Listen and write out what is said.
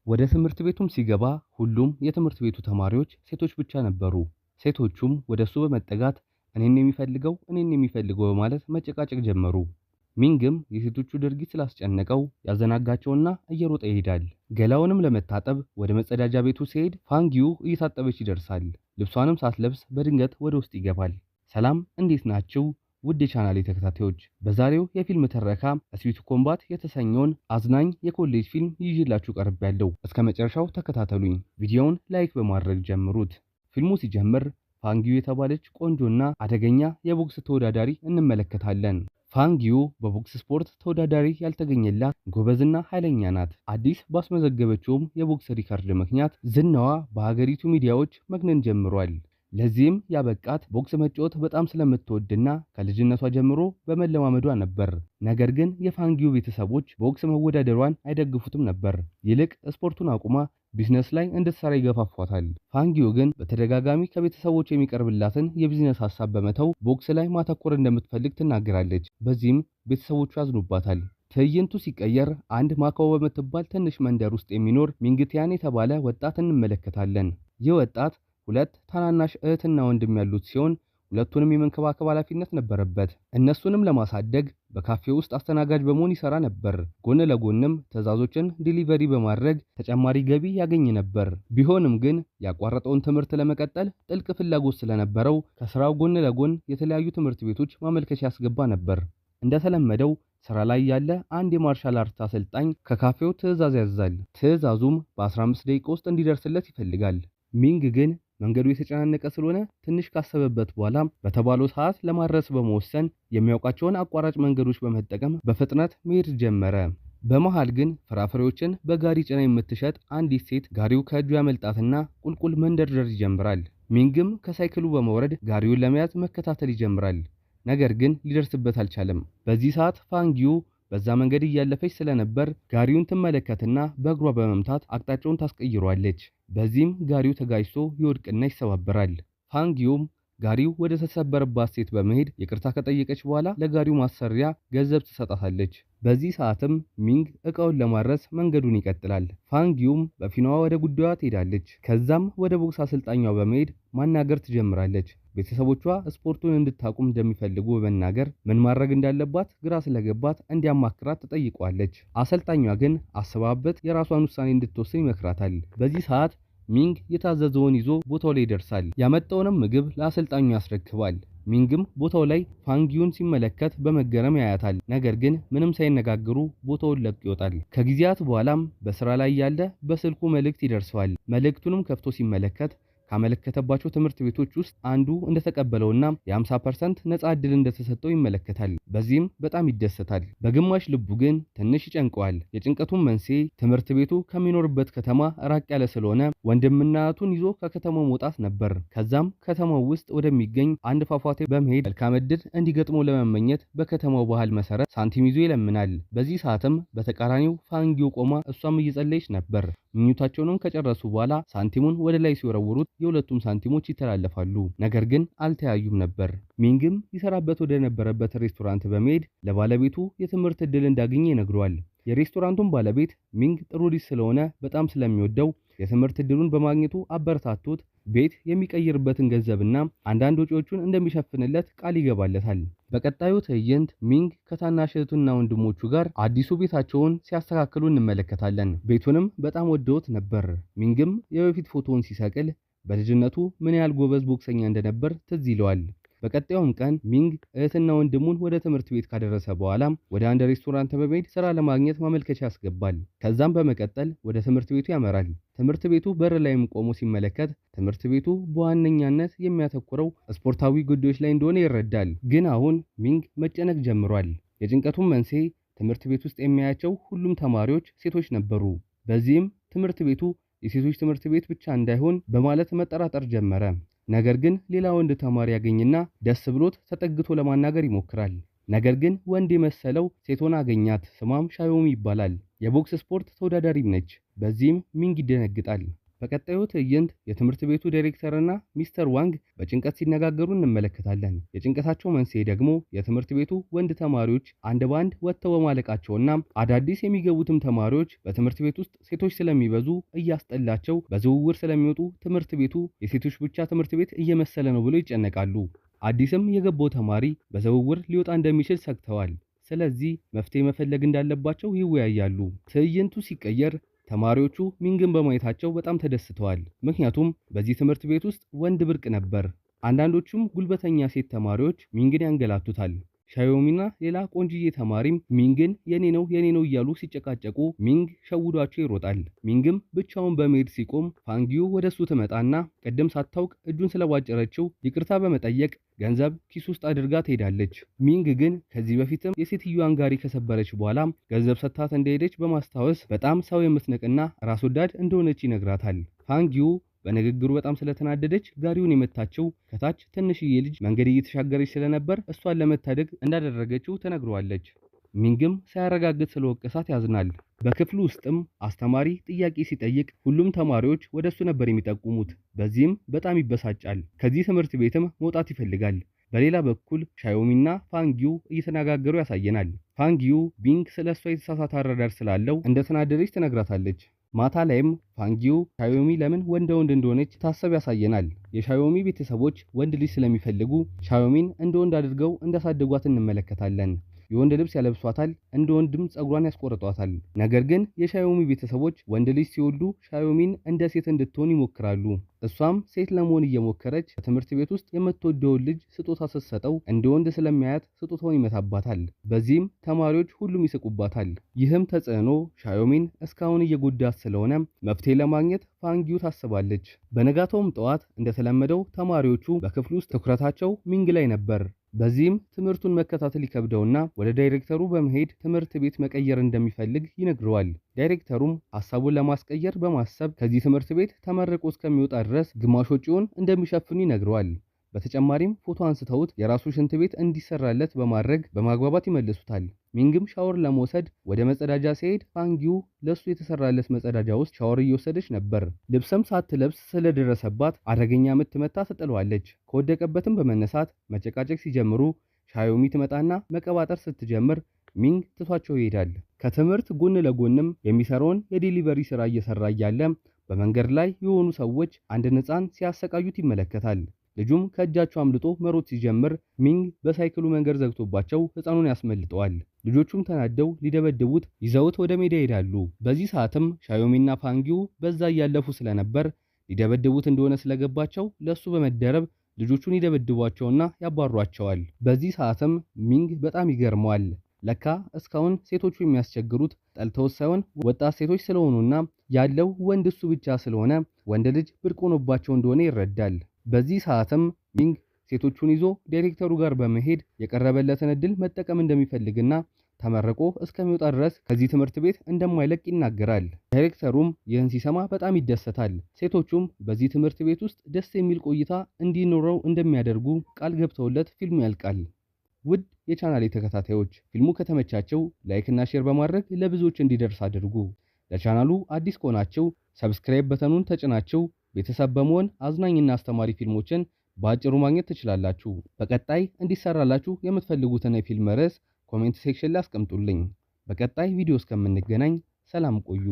ወደ ትምህርት ቤቱም ሲገባ ሁሉም የትምህርት ቤቱ ተማሪዎች ሴቶች ብቻ ነበሩ። ሴቶቹም ወደሱ በመጠጋት እኔን የሚፈልገው በማለት መጨቃጨቅ ጀመሩ። ሚንግም የሴቶቹ ድርጊት ስላስጨነቀው ያዘናጋቸውና እየሮጠ ይሄዳል። ገላውንም ለመታጠብ ወደ መጸዳጃ ቤቱ ሲሄድ ፋንጊዩ እየታጠበች ይደርሳል። ልብሷንም ሳትለብስ በድንገት ወደ ውስጥ ይገባል። ሰላም እንዴት ናችሁ? ውድ የቻናሌ ተከታታዮች፣ በዛሬው የፊልም ትረካ ስዊት ኮምባት የተሰኘውን አዝናኝ የኮሌጅ ፊልም ይዤላችሁ ቀርቤያለሁ። እስከ መጨረሻው ተከታተሉኝ። ቪዲዮውን ላይክ በማድረግ ጀምሩት። ፊልሙ ሲጀምር ፋንጊዩ የተባለች ቆንጆና አደገኛ የቦክስ ተወዳዳሪ እንመለከታለን። ፋንጊዩ በቦክስ ስፖርት ተወዳዳሪ ያልተገኘላት ጎበዝና ኃይለኛ ናት። አዲስ ባስመዘገበችውም የቦክስ ሪከርድ ምክንያት ዝናዋ በሀገሪቱ ሚዲያዎች መግነን ጀምሯል። ለዚህም ያበቃት ቦክስ መጫወት በጣም ስለምትወድና ከልጅነቷ ጀምሮ በመለማመዷ ነበር። ነገር ግን የፋንጊዩ ቤተሰቦች ቦክስ መወዳደሯን አይደግፉትም ነበር። ይልቅ ስፖርቱን አቁማ ቢዝነስ ላይ እንድትሰራ ይገፋፏታል። ፋንጊዩ ግን በተደጋጋሚ ከቤተሰቦች የሚቀርብላትን የቢዝነስ ሐሳብ በመተው ቦክስ ላይ ማተኮር እንደምትፈልግ ትናገራለች። በዚህም ቤተሰቦቿ ያዝኑባታል። ትዕይንቱ ሲቀየር አንድ ማካኦ በምትባል ትንሽ መንደር ውስጥ የሚኖር ሚንግቲያን የተባለ ወጣት እንመለከታለን። ይህ ወጣት ሁለት ታናናሽ እህትና ወንድም ያሉት ሲሆን ሁለቱንም የመንከባከብ ኃላፊነት ነበረበት። እነሱንም ለማሳደግ በካፌ ውስጥ አስተናጋጅ በመሆን ይሰራ ነበር። ጎን ለጎንም ትዕዛዞችን ዲሊቨሪ በማድረግ ተጨማሪ ገቢ ያገኝ ነበር። ቢሆንም ግን ያቋረጠውን ትምህርት ለመቀጠል ጥልቅ ፍላጎት ስለነበረው ከስራው ጎን ለጎን የተለያዩ ትምህርት ቤቶች ማመልከቻ ያስገባ ነበር። እንደተለመደው ስራ ላይ ያለ አንድ የማርሻል አርት አሰልጣኝ ከካፌው ትዕዛዝ ያዛል። ትዕዛዙም በ15 ደቂቃ ውስጥ እንዲደርስለት ይፈልጋል። ሚንግ ግን መንገዱ የተጨናነቀ ስለሆነ ትንሽ ካሰበበት በኋላ በተባለው ሰዓት ለማድረስ በመወሰን የሚያውቃቸውን አቋራጭ መንገዶች በመጠቀም በፍጥነት መሄድ ጀመረ። በመሃል ግን ፍራፍሬዎችን በጋሪ ጭና የምትሸጥ አንዲት ሴት ጋሪው ከእጁ ያመልጣትና ቁልቁል መንደርደር ይጀምራል። ሚንግም ከሳይክሉ በመውረድ ጋሪውን ለመያዝ መከታተል ይጀምራል። ነገር ግን ሊደርስበት አልቻለም። በዚህ ሰዓት ፋንጊዩ በዛ መንገድ እያለፈች ስለነበር ጋሪውን ትመለከትና በእግሯ በመምታት አቅጣጫውን ታስቀይሯለች። በዚህም ጋሪው ተጋጭቶ ይወድቅና ይሰባበራል። ፋንጊዩም ጋሪው ወደ ተሰበረባት ሴት በመሄድ ይቅርታ ከጠየቀች በኋላ ለጋሪው ማሰሪያ ገንዘብ ትሰጣታለች። በዚህ ሰዓትም ሚንግ እቃውን ለማድረስ መንገዱን ይቀጥላል። ፋንጊዩም በፊናዋ ወደ ጉዳዩዋ ትሄዳለች። ከዛም ወደ ቦክስ አሰልጣኟ በመሄድ ማናገር ትጀምራለች። ቤተሰቦቿ ስፖርቱን እንድታቁም እንደሚፈልጉ በመናገር ምን ማድረግ እንዳለባት ግራ ስለገባት እንዲያማክራት ትጠይቋለች። አሰልጣኟ ግን አስባበት የራሷን ውሳኔ እንድትወስን ይመክራታል። በዚህ ሰዓት ሚንግ የታዘዘውን ይዞ ቦታው ላይ ይደርሳል። ያመጣውንም ምግብ ለአሰልጣኙ ያስረክባል። ሚንግም ቦታው ላይ ፋንጊዩን ሲመለከት በመገረም ያያታል። ነገር ግን ምንም ሳይነጋገሩ ቦታውን ለቆ ይወጣል። ከጊዜያት በኋላም በስራ ላይ ያለ በስልኩ መልእክት ይደርሰዋል። መልእክቱንም ከፍቶ ሲመለከት ካመለከተባቸው ትምህርት ቤቶች ውስጥ አንዱ እንደተቀበለውና የ50% ነፃ ዕድል እንደተሰጠው ይመለከታል። በዚህም በጣም ይደሰታል። በግማሽ ልቡ ግን ትንሽ ይጨንቀዋል። የጭንቀቱን መንስኤ ትምህርት ቤቱ ከሚኖርበት ከተማ ራቅ ያለ ስለሆነ ወንድምና እህቱን ይዞ ከከተማው መውጣት ነበር። ከዛም ከተማው ውስጥ ወደሚገኝ አንድ ፏፏቴ በመሄድ መልካም ዕድል እንዲገጥመው ለመመኘት በከተማው ባህል መሰረት ሳንቲም ይዞ ይለምናል። በዚህ ሰዓትም በተቃራኒው ፋንጊዩ ቆማ እሷም እየጸለየች ነበር። ምኞታቸውንም ከጨረሱ በኋላ ሳንቲሙን ወደ ላይ ሲወረውሩት የሁለቱም ሳንቲሞች ይተላለፋሉ። ነገር ግን አልተያዩም ነበር። ሚንግም ይሰራበት ወደ ነበረበት ሬስቶራንት በመሄድ ለባለቤቱ የትምህርት ዕድል እንዳገኘ ይነግረዋል። የሬስቶራንቱን ባለቤት ሚንግ ጥሩ ልጅ ስለሆነ በጣም ስለሚወደው የትምህርት ዕድሉን በማግኘቱ አበረታቶት ቤት የሚቀይርበትን ገንዘብና አንዳንድ ወጪዎቹን እንደሚሸፍንለት ቃል ይገባለታል። በቀጣዩ ትዕይንት ሚንግ ከታናሽ እህቱና ወንድሞቹ ጋር አዲሱ ቤታቸውን ሲያስተካክሉ እንመለከታለን። ቤቱንም በጣም ወደውት ነበር። ሚንግም የበፊት ፎቶውን ሲሰቅል በልጅነቱ ምን ያህል ጎበዝ ቦክሰኛ እንደነበር ትዝ ይለዋል። በቀጣዩም ቀን ሚንግ እህትና ወንድሙን ወደ ትምህርት ቤት ካደረሰ በኋላ ወደ አንድ ሬስቶራንት በመሄድ ስራ ለማግኘት ማመልከቻ ያስገባል። ከዛም በመቀጠል ወደ ትምህርት ቤቱ ያመራል። ትምህርት ቤቱ በር ላይም ቆሞ ሲመለከት ትምህርት ቤቱ በዋነኛነት የሚያተኩረው ስፖርታዊ ጉዳዮች ላይ እንደሆነ ይረዳል። ግን አሁን ሚንግ መጨነቅ ጀምሯል። የጭንቀቱን መንስኤ ትምህርት ቤት ውስጥ የሚያያቸው ሁሉም ተማሪዎች ሴቶች ነበሩ። በዚህም ትምህርት ቤቱ የሴቶች ትምህርት ቤት ብቻ እንዳይሆን በማለት መጠራጠር ጀመረ። ነገር ግን ሌላ ወንድ ተማሪ ያገኝና ደስ ብሎት ተጠግቶ ለማናገር ይሞክራል። ነገር ግን ወንድ የመሰለው ሴቶን አገኛት። ስሟም ሻዮሚ ይባላል። የቦክስ ስፖርት ተወዳዳሪም ነች። በዚህም ሚንግ ይደነግጣል። በቀጣዩ ትዕይንት የትምህርት ቤቱ ዳይሬክተርና ሚስተር ዋንግ በጭንቀት ሲነጋገሩ እንመለከታለን። የጭንቀታቸው መንስኤ ደግሞ የትምህርት ቤቱ ወንድ ተማሪዎች አንድ በአንድ ወጥተው በማለቃቸውና አዳዲስ የሚገቡትም ተማሪዎች በትምህርት ቤት ውስጥ ሴቶች ስለሚበዙ እያስጠላቸው በዝውውር ስለሚወጡ ትምህርት ቤቱ የሴቶች ብቻ ትምህርት ቤት እየመሰለ ነው ብለው ይጨነቃሉ። አዲስም የገባው ተማሪ በዝውውር ሊወጣ እንደሚችል ሰግተዋል። ስለዚህ መፍትሄ መፈለግ እንዳለባቸው ይወያያሉ። ትዕይንቱ ሲቀየር ተማሪዎቹ ሚንግን በማየታቸው በጣም ተደስተዋል። ምክንያቱም በዚህ ትምህርት ቤት ውስጥ ወንድ ብርቅ ነበር። አንዳንዶቹም ጉልበተኛ ሴት ተማሪዎች ሚንግን ያንገላቱታል። ሻዮሚና ሌላ ቆንጅዬ ተማሪም ሚንግን የኔ ነው እያሉ ሲጨቃጨቁ ሚንግ ሸውዷቸው ይሮጣል። ሚንግም ብቻውን በመሄድ ሲቆም ፋንጊዩ ወደሱ ትመጣና ቅድም ሳታውቅ እጁን ስለቧጨረችው ይቅርታ በመጠየቅ ገንዘብ ኪስ ውስጥ አድርጋ ትሄዳለች። ሚንግ ግን ከዚህ በፊትም የሴትዮዋን ጋሪ ከሰበረች በኋላ ገንዘብ ሰጥታት እንደሄደች በማስታወስ በጣም ሰው የምትንቅና ራስ ወዳድ እንደሆነች ይነግራታል። ፋንጊዩ በንግግሩ በጣም ስለተናደደች ጋሪውን የመታችው ከታች ትንሽዬ ልጅ መንገድ እየተሻገረች ስለነበር እሷን ለመታደግ እንዳደረገችው ተነግሯለች። ሚንግም ሳያረጋግጥ ስለወቀሳት ያዝናል። በክፍሉ ውስጥም አስተማሪ ጥያቄ ሲጠይቅ ሁሉም ተማሪዎች ወደሱ ነበር የሚጠቁሙት። በዚህም በጣም ይበሳጫል። ከዚህ ትምህርት ቤትም መውጣት ይፈልጋል። በሌላ በኩል ሻዮሚና ፋንጊዩ እየተነጋገሩ ያሳየናል። ፋንጊዩ ቢንግ ስለሷ የተሳሳተ አረዳድ ስላለው እንደተናደደች ትነግራታለች። ማታ ላይም ፋንጊዩ ሻዮሚ ለምን ወንድ እንደሆነች ታሰብ ያሳየናል። የሻዮሚ ቤተሰቦች ወንድ ልጅ ስለሚፈልጉ ሻዮሚን እንደ ወንድ አድርገው እንዳሳደጓት እንመለከታለን። የወንድ ልብስ ያለብሷታል፣ እንደ ወንድም ጸጉሯን ያስቆርጧታል። ነገር ግን የሻዮሚ ቤተሰቦች ወንድ ልጅ ሲወልዱ ሻዮሚን እንደ ሴት እንድትሆን ይሞክራሉ። እሷም ሴት ለመሆን እየሞከረች በትምህርት ቤት ውስጥ የምትወደውን ልጅ ስጦታ ስትሰጠው እንደ ወንድ ስለሚያያት ስጦታውን ይመታባታል። በዚህም ተማሪዎች ሁሉም ይስቁባታል። ይህም ተጽዕኖ ሻዮሚን እስካሁን እየጎዳት ስለሆነ መፍትሄ ለማግኘት ፋንጊዩ ታስባለች። በነጋታውም ጠዋት እንደተለመደው ተማሪዎቹ በክፍሉ ውስጥ ትኩረታቸው ሚንግ ላይ ነበር። በዚህም ትምህርቱን መከታተል ይከብደውና ወደ ዳይሬክተሩ በመሄድ ትምህርት ቤት መቀየር እንደሚፈልግ ይነግረዋል። ዳይሬክተሩም ሐሳቡን ለማስቀየር በማሰብ ከዚህ ትምህርት ቤት ተመርቆ እስከሚወጣ ድረስ ግማሽ ወጪውን እንደሚሸፍኑ ይነግረዋል። በተጨማሪም ፎቶ አንስተውት የራሱ ሽንት ቤት እንዲሰራለት በማድረግ በማግባባት ይመልሱታል። ሚንግም ሻወር ለመውሰድ ወደ መጸዳጃ ሲሄድ ፋንጊዩ ለሱ የተሰራለት መጸዳጃ ውስጥ ሻወር እየወሰደች ነበር። ልብስም ሳትለብስ ስለደረሰባት አደገኛ ምት መታ ትጥለዋለች። ከወደቀበትም በመነሳት መጨቃጨቅ ሲጀምሩ ሻዮሚ ትመጣና መቀባጠር ስትጀምር ሚንግ ትቷቸው ይሄዳል። ከትምህርት ጎን ለጎንም የሚሰራውን የዴሊቨሪ ስራ እየሰራ እያለ በመንገድ ላይ የሆኑ ሰዎች አንድ ሕፃን ሲያሰቃዩት ይመለከታል። ልጁም ከእጃቸው አምልጦ መሮጥ ሲጀምር ሚንግ በሳይክሉ መንገድ ዘግቶባቸው ሕፃኑን ያስመልጠዋል። ልጆቹም ተናደው ሊደበድቡት ይዘውት ወደ ሜዳ ይሄዳሉ። በዚህ ሰዓትም ሻዮሚና ፋንጊዩ በዛ እያለፉ ስለነበር ሊደበድቡት እንደሆነ ስለገባቸው ለሱ በመደረብ ልጆቹን ይደበድቧቸውና ያባሯቸዋል። በዚህ ሰዓትም ሚንግ በጣም ይገርመዋል። ለካ እስካሁን ሴቶቹ የሚያስቸግሩት ጠልተውት ሳይሆን ወጣት ሴቶች ስለሆኑና ያለው ወንድ እሱ ብቻ ስለሆነ ወንድ ልጅ ብርቅ ሆኖባቸው እንደሆነ ይረዳል። በዚህ ሰዓትም ሚንግ ሴቶቹን ይዞ ዳይሬክተሩ ጋር በመሄድ የቀረበለትን እድል መጠቀም እንደሚፈልግና ተመርቆ እስከሚወጣ ድረስ ከዚህ ትምህርት ቤት እንደማይለቅ ይናገራል። ዳይሬክተሩም ይህን ሲሰማ በጣም ይደሰታል። ሴቶቹም በዚህ ትምህርት ቤት ውስጥ ደስ የሚል ቆይታ እንዲኖረው እንደሚያደርጉ ቃል ገብተውለት ፊልሙ ያልቃል። ውድ የቻናሌ ተከታታዮች ፊልሙ ከተመቻቸው ላይክ እና ሼር በማድረግ ለብዙዎች እንዲደርስ አድርጉ። ለቻናሉ አዲስ ከሆናችሁ ሰብስክራይብ በተኑን ተጭናችሁ ቤተሰብ በመሆን አዝናኝና አስተማሪ ፊልሞችን በአጭሩ ማግኘት ትችላላችሁ። በቀጣይ እንዲሰራላችሁ የምትፈልጉትን የፊልም ርዕስ ኮሜንት ሴክሽን ላይ አስቀምጡልኝ። በቀጣይ ቪዲዮ እስከምንገናኝ ሰላም ቆዩ።